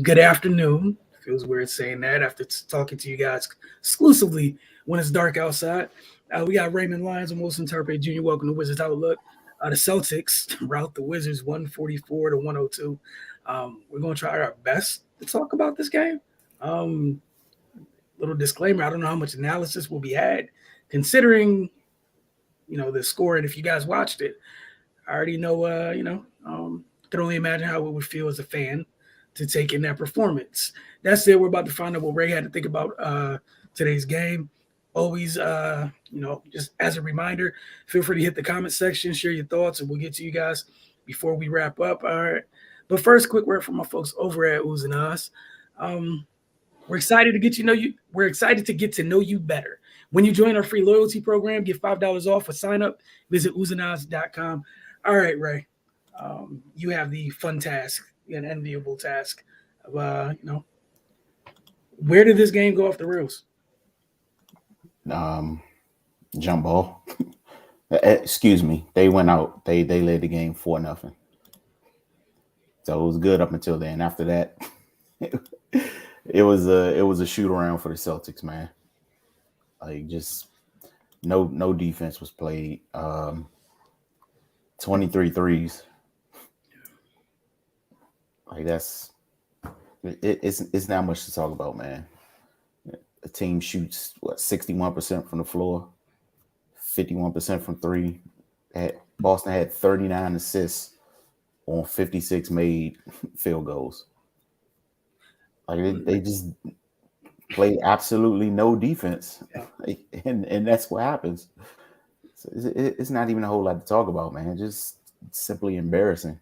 good afternoon. Feels weird saying that after talking to you guys exclusively when it's dark outside. We got Raymond Lyons and Wilson Tarpe Jr. Welcome to Wizards Outlook. The Celtics route the Wizards 144 to 102. We're going to try our best to talk about this game. Um, Little disclaimer: I don't know how much analysis will be had, considering the score. And if you guys watched it, I already know. Can only imagine how it would feel as a fan to take in that performance. That's it. We're about to find out what Ray had to think about today's game. Always, just as a reminder, feel free to hit the comment section, share your thoughts, and we'll get to you guys before we wrap up. All right. But first, quick word from my folks over at Ooze and Us. We're excited to get to know you. We're excited to get to know you better. When you join our free loyalty program, get $5 off a sign up. Visit oozeandus.com. All right, Ray. You have the fun task, an enviable task of, where did this game go off the rails? Jump ball. Excuse me. They went out. They led the game 4-0. So it was good up until then. After that, it was a shoot around for the Celtics, man. Like just no defense was played. 23 threes. Like it's not much to talk about, man. The team shoots 61% from the floor, 51% from three. Boston had 39 assists on 56 made field goals. Like they just played absolutely no defense, and that's what happens. So it's not even a whole lot to talk about, man. Just simply embarrassing.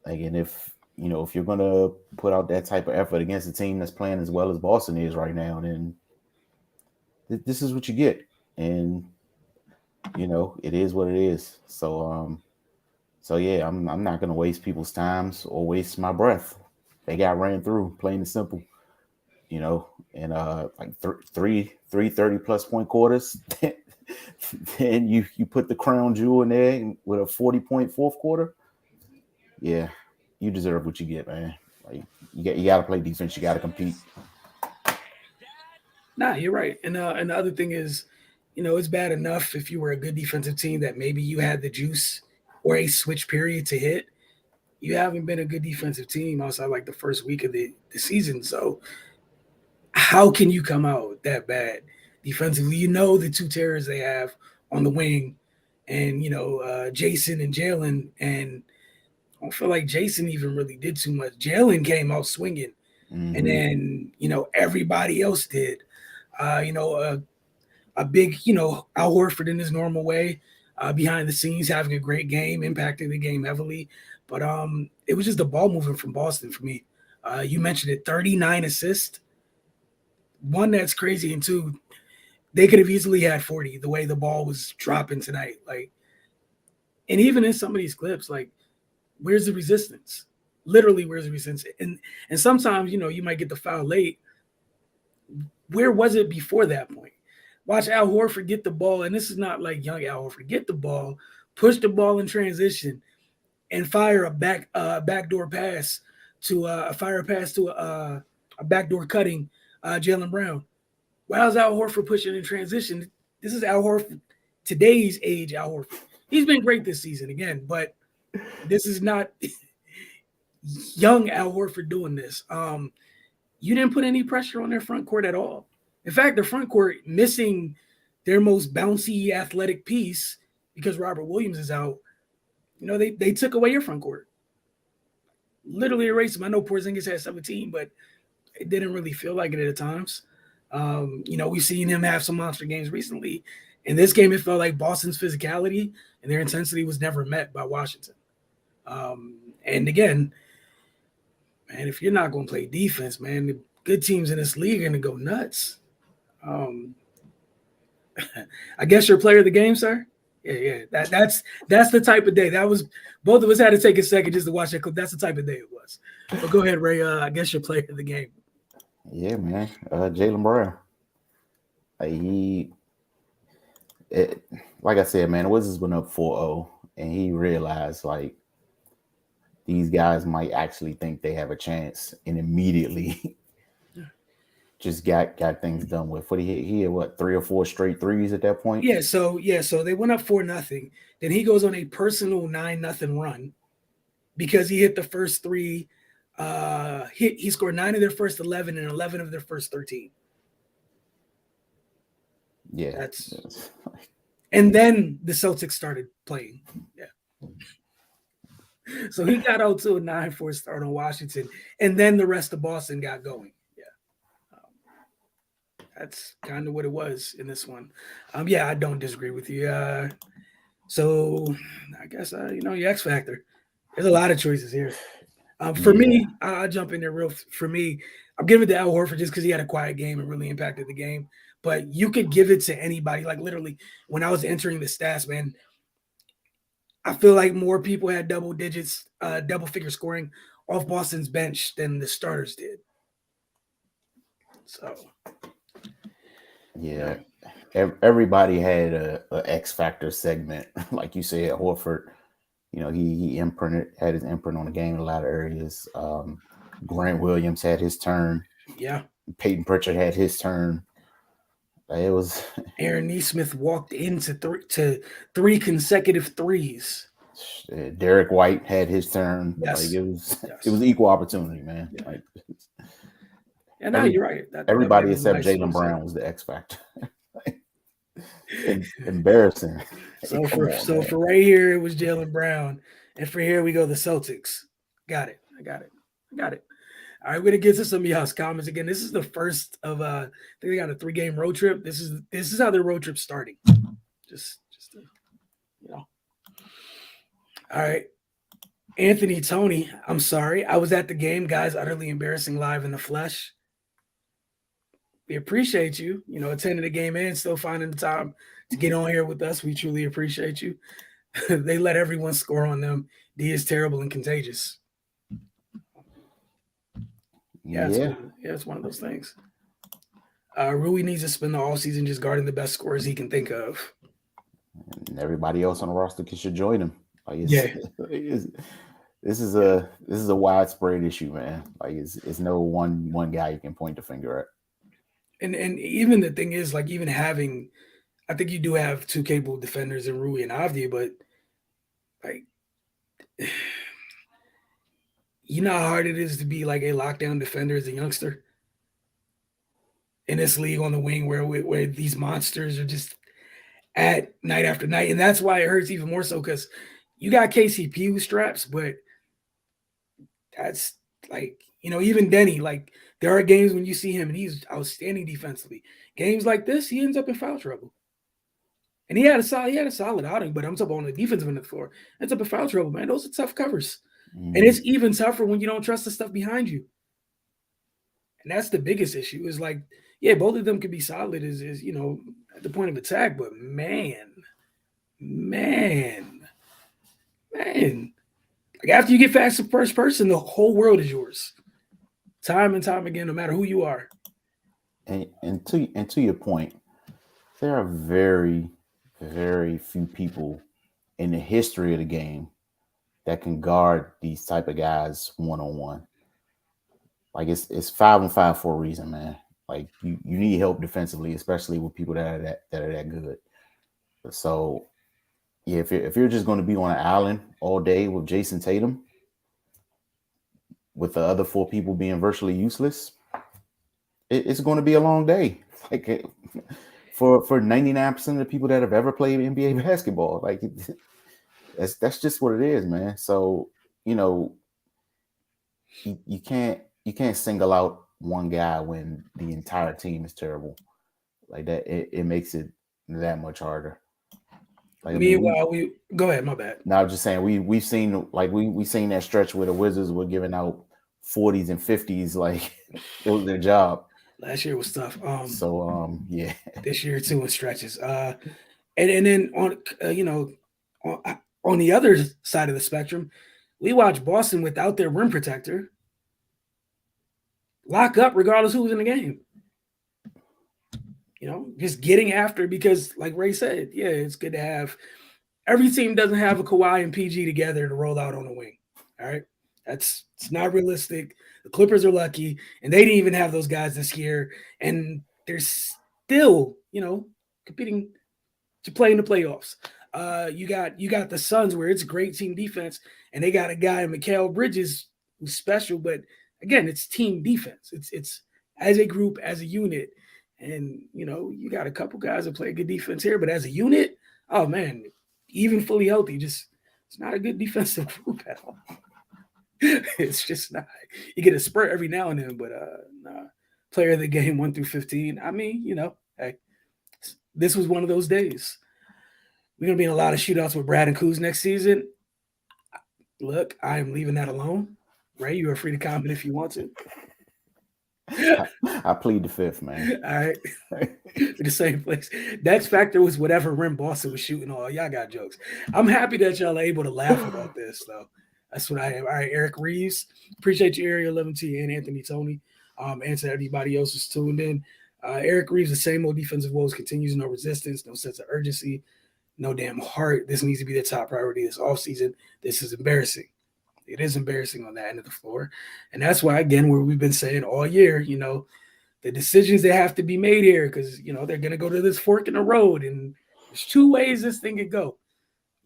Like, and if you're gonna put out that type of effort against a team that's playing as well as Boston is right now, then this is what you get. And it is what it is. So yeah, I'm not gonna waste people's times or waste my breath. They got ran through, plain and simple. And like three 30+ point quarters. Then you put the crown jewel in there with a 40-point fourth quarter. Yeah, you deserve what you get, man. Like you got to play defense. You got to compete. Nah, you're right. And the other thing is, it's bad enough if you were a good defensive team that maybe you had the juice or a switch period to hit. You haven't been a good defensive team outside like the first week of the season. So how can you come out that bad defensively? The two terrors they have on the wing, and Jason and Jalen, and I don't feel like Jason even really did too much. Jalen came out swinging, and then everybody else did. A big Al Horford in his normal way, behind the scenes having a great game, impacting the game heavily. But it was just the ball moving from Boston for me. You mentioned it, 39 assists. One that's crazy, and two, they could have easily had 40 the way the ball was dropping tonight. Like, and even in some of these clips, like, where's the resistance? Literally, where's the resistance? And sometimes, you might get the foul late. Where was it before that point? Watch Al Horford get the ball, and this is not like young Al Horford. Get the ball, push the ball in transition, and fire a backdoor pass to a backdoor cutting Jaylen Brown. Why is Al Horford pushing in transition? This is Al Horford, today's age Al Horford. He's been great this season again, but this is not young Al Horford doing this. You didn't put any pressure on their front court at all. In fact, the front court missing their most bouncy athletic piece because Robert Williams is out. They took away your front court. Literally erased them. I know Porzingis had 17, but it didn't really feel like it at times. We've seen him have some monster games recently. In this game, it felt like Boston's physicality and their intensity was never met by Washington. And again, man, if you're not going to play defense, man, the good teams in this league are going to go nuts. I guess you're player of the game, sir. Yeah. That's the type of day. That was, both of us had to take a second just to watch that clip. That's the type of day it was. But go ahead, Ray. I guess you're player of the game. Yeah, man. Jaylen Brown. Like I said, man, the Wizards went up 4-0, and he realized, like, these guys might actually think they have a chance and immediately just got things done with. What he had what 3 or 4 straight threes at that point? So they went up 4-0. Then he goes on a personal 9-0 run because he hit the first three. He scored 9 of their first 11 and 11 of their first 13. Yeah. And then the Celtics started playing. Yeah. So he got out to a 9-4 start on Washington, and then the rest of Boston got going. Yeah. That's kind of what it was in this one. Yeah, I don't disagree with you. So I guess your X factor. There's a lot of choices here. For me, I'll jump in there real. For me, I'm giving it to Al Horford just because he had a quiet game and really impacted the game. But you could give it to anybody. Like literally, when I was entering the stats, man, I feel like more people had double digits, double figure scoring off Boston's bench than the starters did. So, yeah, everybody had a X factor segment, like you said. Horford, he had his imprint on the game in a lot of areas. Grant Williams had his turn. Yeah, Peyton Pritchard had his turn. It was Aaron Nesmith walked into three consecutive threes. Derek White had his turn. Yes. Like it was equal opportunity, man. Yeah. Like, you're right. Everybody except Jaylen Brown was the X factor. Embarrassing. So for right here, it was Jaylen Brown, and for here we go the Celtics. Got it. I got it. All right, we're gonna get to some of y'all's comments again. This is the first of I think they got a 3-game road trip. This is how their road trip's starting. Just All right. Anthony Tony, I'm sorry. I was at the game, guys. Utterly embarrassing live in the flesh. We appreciate you, attending the game and still finding the time to get on here with us. We truly appreciate you. They let everyone score on them. D is terrible and contagious. Yeah, it's one of those things. Rui needs to spend the offseason just guarding the best scores he can think of. And everybody else on the roster should join him. This is a widespread issue, man. Like it's no one guy you can point the finger at. And even the thing is, like, even having, I think you do have 2 capable defenders in Rui and Avdia, but like, you know how hard it is to be like a lockdown defender as a youngster in this league on the wing where these monsters are just at night after night. And that's why it hurts even more so, because you got KCP with straps, but that's like, even Denny, like there are games when you see him and he's outstanding defensively. Games like this, he ends up in foul trouble. And he had a solid outing, but I'm talking on the defensive end of the floor. Ends up in foul trouble, man. Those are tough covers. And it's even tougher when you don't trust the stuff behind you. And that's the biggest issue is like, yeah, both of them could be solid is at the point of attack, but man. Like after you get past the first person, the whole world is yours. Time and time again, no matter who you are. And to your point, there are very, very few people in the history of the game that can guard these type of guys one-on-one. Like it's 5-on-5 for a reason, man. Like you need help defensively, especially with people that are that good. So yeah, if you're just going to be on an island all day with Jason Tatum, with the other 4 people being virtually useless, it's going to be a long day. Like for 99% of the people that have ever played NBA basketball, like that's just what it is, man. So you can't single out one guy when the entire team is terrible. Like that, it makes it that much harder. Like, Meanwhile, we go ahead. My bad. No, I was just saying we've seen we seen that stretch where the Wizards were giving out 40s and 50s, like it was their job. Last year was tough. Yeah. This year too in stretches. And then on on the other side of the spectrum, we watch Boston without their rim protector lock up regardless who was in the game. Just getting after, because like Ray said, yeah, it's good to have. Every team doesn't have a Kawhi and PG together to roll out on the wing. All right. It's not realistic. The Clippers are lucky, and they didn't even have those guys this year, and they're still, competing to play in the playoffs. You got the Suns where it's great team defense, and they got a guy in Mikal Bridges who's special, but again, it's team defense. It's as a group, as a unit, and you got a couple guys that play good defense here, but as a unit, oh man, even fully healthy, just it's not a good defensive group at all. It's just not. You get a spurt every now and then, but nah. Player of the game 1 through 15. I mean, hey, this was one of those days. We're gonna be in a lot of shootouts with Brad and Kuz next season. Look, I am leaving that alone. Ray, you are free to comment if you want to. I plead the fifth, man. All right. The same place. X factor was whatever rim Boston was shooting all. Y'all got jokes. I'm happy that y'all are able to laugh about this, though. That's what I am. All right, Eric Reeves. Appreciate you, Area 11T and Anthony Tony. And to everybody else who's tuned in. Eric Reeves, the same old defensive woes continues. No resistance, no sense of urgency, no damn heart. This needs to be the top priority this offseason. This is embarrassing. It is embarrassing on that end of the floor. And that's why, again, where we've been saying all year, the decisions that have to be made here, because, they're going to go to this fork in the road. And there's two ways this thing could go.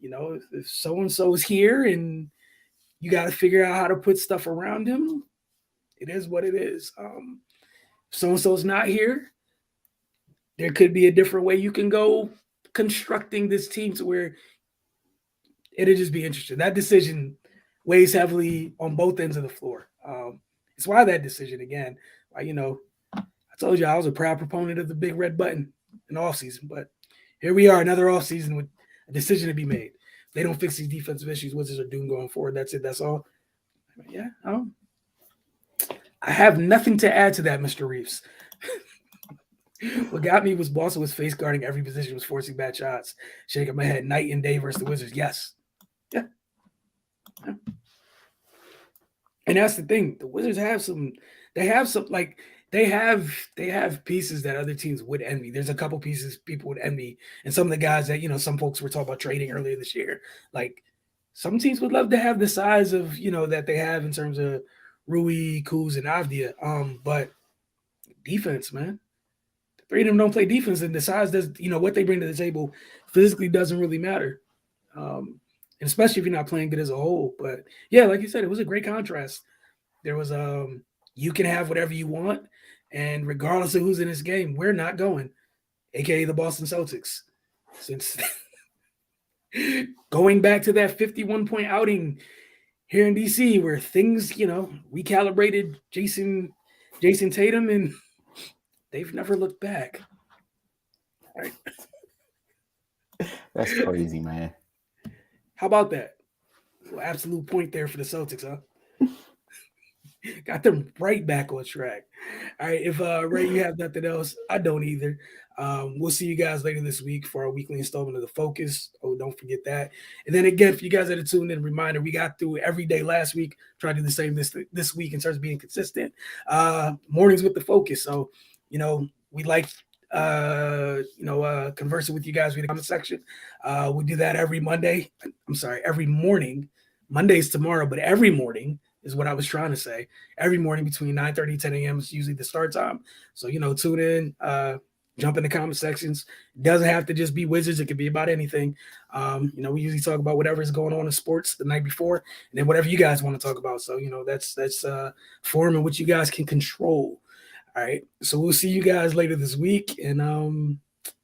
If so-and-so is here and you got to figure out how to put stuff around him, it is what it is. If so-and-so's not here, there could be a different way you can go constructing this team to where it'll just be interesting. That decision weighs heavily on both ends of the floor. It's why that decision, again, I told you I was a proud proponent of the big red button in the offseason, but here we are, another offseason with a decision to be made. If they don't fix these defensive issues, Wizards are doomed going forward. That's it. That's all. Yeah. I have nothing to add to that, Mr. Reeves. What got me was Boston was face guarding every position, was forcing bad shots, shaking my head night and day versus the Wizards. Yes. Yeah. And that's the thing. The Wizards have they have pieces that other teams would envy. There's a couple pieces people would envy. And some of the guys that, some folks were talking about trading earlier this year. Like some teams would love to have the size of, that they have in terms of Rui, Kuz, and Avdia. But defense, man. The three of them don't play defense, and the size does, what they bring to the table physically doesn't really matter. And especially if you're not playing good as a whole. But yeah, like you said, it was a great contrast. There was you can have whatever you want, and regardless of who's in this game, we're not going, aka the Boston Celtics. Since going back to that 51-point outing here in DC, where things, recalibrated Jason Tatum, and they've never looked back. All right. That's crazy, man. How about that? Absolute point there for the Celtics, huh? Got them right back on track. All right, if Ray, you have nothing else, I don't either. We'll see you guys later this week for our weekly installment of The Focus. Oh, don't forget that. And then again, for you guys that are tuned in, reminder, we got through every day last week. Try to do the same this week in terms of being consistent. Mornings with The Focus. So, we like conversing with you guys in the comment section. We do that every Monday. Every morning. Monday's tomorrow, but every morning is what I was trying to say. Every morning between 9:30 and 10 a.m. is usually the start time. So, tune in, jump in the comment sections. It doesn't have to just be Wizards. It could be about anything. We usually talk about whatever is going on in sports the night before, and then whatever you guys want to talk about. So, that's form in which you guys can control. All right. So we'll see you guys later this week. And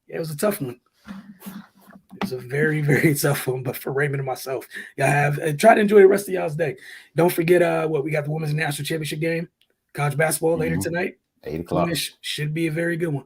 it was a tough one. It was a very, very tough one, but for Raymond and myself, try to enjoy the rest of y'all's day. Don't forget we got the Women's National Championship game, college basketball later tonight. 8 o'clock. Should be a very good one.